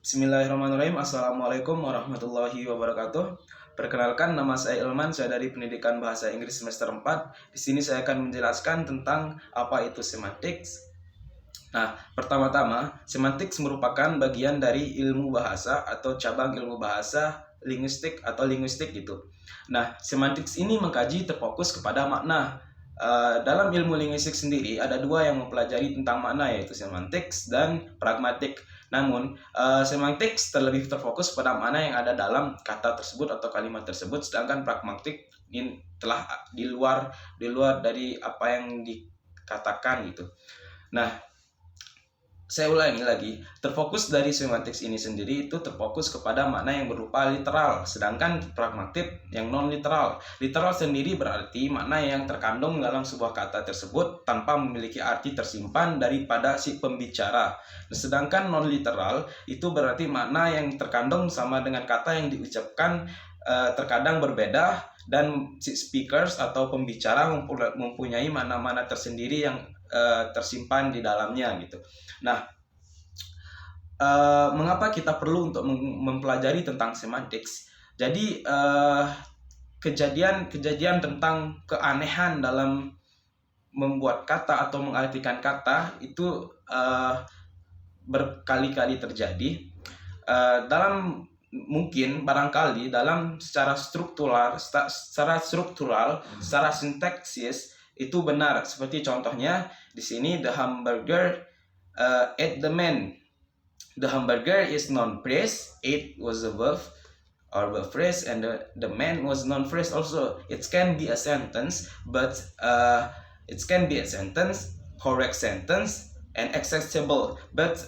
Bismillahirrahmanirrahim. Assalamualaikum warahmatullahi wabarakatuh. Perkenalkan, nama saya Ilman, saya dari Pendidikan Bahasa Inggris semester 4. Di sini saya akan menjelaskan tentang apa itu semantics. Nah, pertama-tama, semantics merupakan bagian dari ilmu bahasa atau cabang ilmu bahasa linguistik atau linguistik gitu. Nah, semantics ini mengkaji terfokus kepada makna. Dalam ilmu linguistik sendiri ada dua yang mempelajari tentang makna, yaitu semantics dan pragmatik. Namun, semantics terlebih terfokus pada makna yang ada dalam kata tersebut atau kalimat tersebut, sedangkan pragmatik ini telah di luar dari apa yang dikatakan gitu. Nah, saya ulangi lagi, terfokus dari semantics ini sendiri itu terfokus kepada makna yang berupa literal, sedangkan pragmatik yang non literal. Literal sendiri berarti makna yang terkandung dalam sebuah kata tersebut tanpa memiliki arti tersimpan daripada si pembicara. Sedangkan non literal itu berarti makna yang terkandung sama dengan kata yang diucapkan terkadang berbeda, dan si speakers atau pembicara mempunyai mana-mana tersendiri yang tersimpan di dalamnya gitu. Nah, mengapa kita perlu untuk mempelajari tentang semantics? Jadi kejadian tentang keanehan dalam membuat kata atau mengartikan kata itu berkali-kali terjadi. Mungkin barangkali dalam secara struktural, secara sintaksis itu benar. Seperti contohnya di sini, the hamburger ate the man. The hamburger is noun phrase, ate was a verb or verb phrase, and the man was noun phrase also. It can be a sentence, but correct sentence, and accessible. But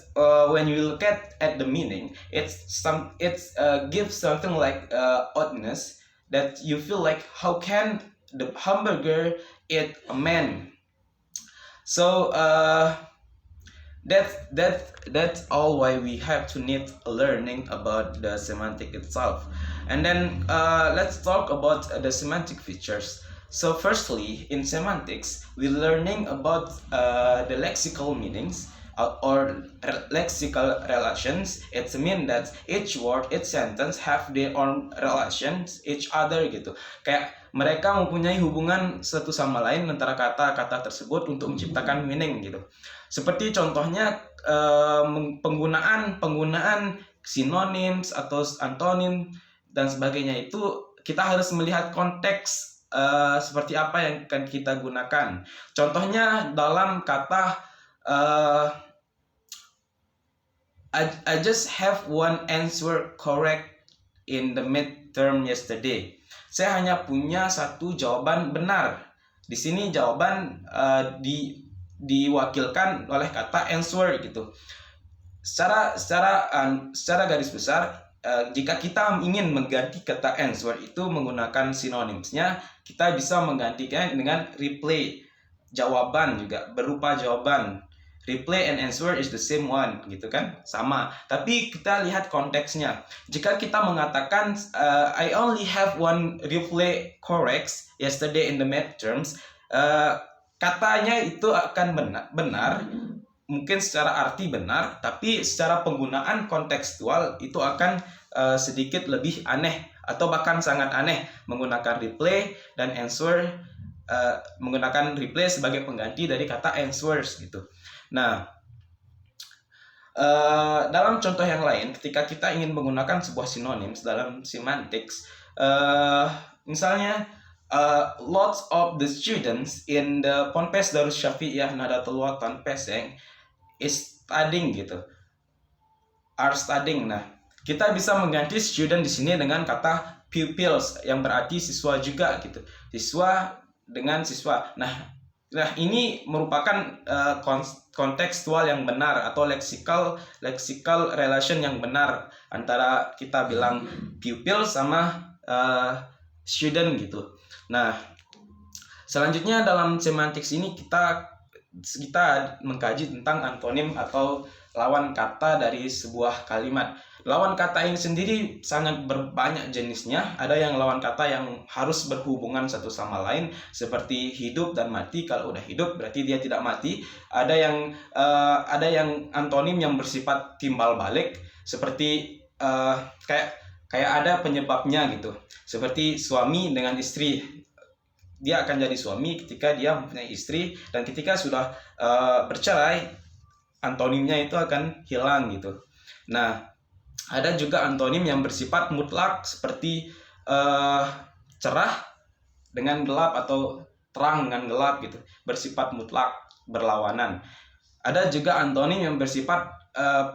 when you look at the meaning, it gives something like oddness, that you feel like, how can the hamburger eat a man? So that's all why we have to need learning about the semantic itself. And then let's talk about the semantic features. So firstly, in semantics, we're learning about the lexical meanings or lexical relations. It means that each word, each sentence have their own relations each other gitu. Kayak mereka mempunyai hubungan satu sama lain antara kata-kata tersebut untuk menciptakan meaning gitu. Seperti contohnya penggunaan synonyms atau antonim dan sebagainya, itu kita harus melihat konteks seperti apa yang akan kita gunakan. Contohnya dalam kata I just have one answer correct in the midterm yesterday. Saya hanya punya satu jawaban benar. Di sini jawaban diwakilkan oleh kata answer gitu. Secara garis besar, jika kita ingin mengganti kata answer itu menggunakan synonymsnya, kita bisa menggantikan dengan reply, jawaban juga berupa jawaban. Reply and answer is the same one gitu kan, sama. Tapi kita lihat konteksnya. Jika kita mengatakan I only have one reply correct yesterday in the midterms, katanya itu akan benar, mungkin secara arti benar, tapi secara penggunaan kontekstual itu akan sedikit lebih aneh atau bahkan sangat aneh menggunakan reply dan answer, menggunakan reply sebagai pengganti dari kata answers gitu. Nah, dalam contoh yang lain, ketika kita ingin menggunakan sebuah synonyms dalam semantics, misalnya lots of the students in the Ponpes Darus Syafi'iyah Nahdlatul Watan Peseng is studying gitu, are studying. Nah, kita bisa mengganti student di sini dengan kata pupils yang berarti siswa juga gitu, siswa dengan siswa. Nah ini merupakan kontekstual yang benar atau lexical relation yang benar antara kita bilang pupil sama student gitu. Nah, selanjutnya dalam semantics ini kita mengkaji tentang antonim atau lawan kata dari sebuah kalimat. Lawan kata ini sendiri sangat banyak jenisnya. Ada yang lawan kata yang harus berhubungan satu sama lain, seperti hidup dan mati. Kalau udah hidup berarti dia tidak mati. Ada yang antonim yang bersifat timbal balik, seperti kayak ada penyebabnya gitu. Seperti suami dengan istri, dia akan jadi suami ketika dia mempunyai istri, dan ketika sudah bercerai, antonimnya itu akan hilang gitu. Nah, ada juga antonim yang bersifat mutlak seperti cerah dengan gelap atau terang dengan gelap gitu, bersifat mutlak, berlawanan. Ada juga antonim yang bersifat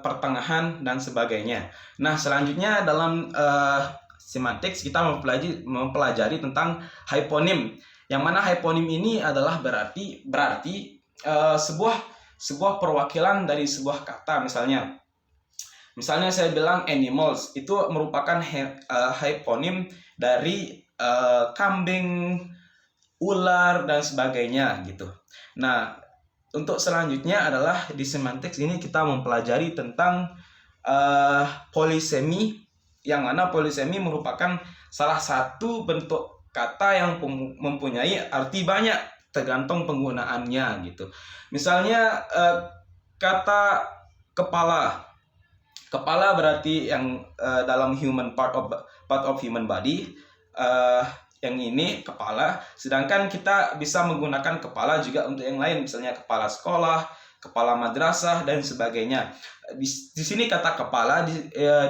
pertengahan dan sebagainya. Nah, selanjutnya dalam semantik kita mempelajari tentang hyponim, yang mana hyponim ini adalah berarti sebuah perwakilan dari sebuah kata. Misalnya saya bilang animals, itu merupakan hyponim dari kambing, ular, dan sebagainya gitu. Nah, untuk selanjutnya adalah di semantik ini kita mempelajari tentang polisemi, yang mana polisemi merupakan salah satu bentuk kata yang mempunyai arti banyak tergantung penggunaannya gitu. Misalnya kata kepala. Kepala berarti yang dalam human part of human body, yang ini kepala. Sedangkan kita bisa menggunakan kepala juga untuk yang lain, misalnya kepala sekolah, kepala madrasah, dan sebagainya. Di sini kata kepala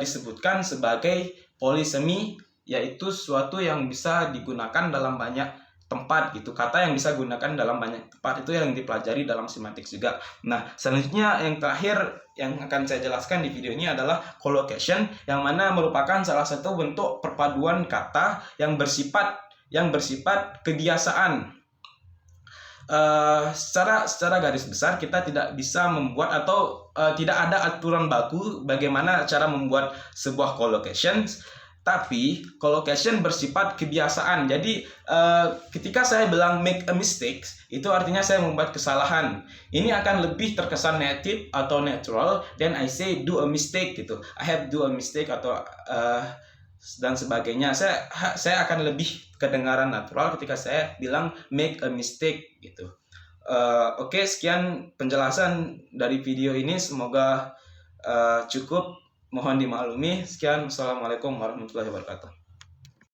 disebutkan sebagai polisemi, yaitu suatu yang bisa digunakan dalam banyak tempat gitu. Kata yang bisa digunakan dalam banyak tempat itu yang dipelajari dalam semantik juga. Nah, selanjutnya yang terakhir yang akan saya jelaskan di video ini adalah collocation, yang mana merupakan salah satu bentuk perpaduan kata yang bersifat kebiasaan. Secara garis besar kita tidak bisa membuat atau tidak ada aturan baku bagaimana cara membuat sebuah collocation. Tapi collocation bersifat kebiasaan. Jadi ketika saya bilang make a mistake, itu artinya saya membuat kesalahan. Ini akan lebih terkesan native atau natural. Then I say do a mistake gitu. I have do a mistake atau dan sebagainya. Saya akan lebih kedengaran natural ketika saya bilang make a mistake gitu. Oke, sekian penjelasan dari video ini. Semoga cukup. Mohon dimaklumi. Sekian. Wassalamualaikum warahmatullahi wabarakatuh.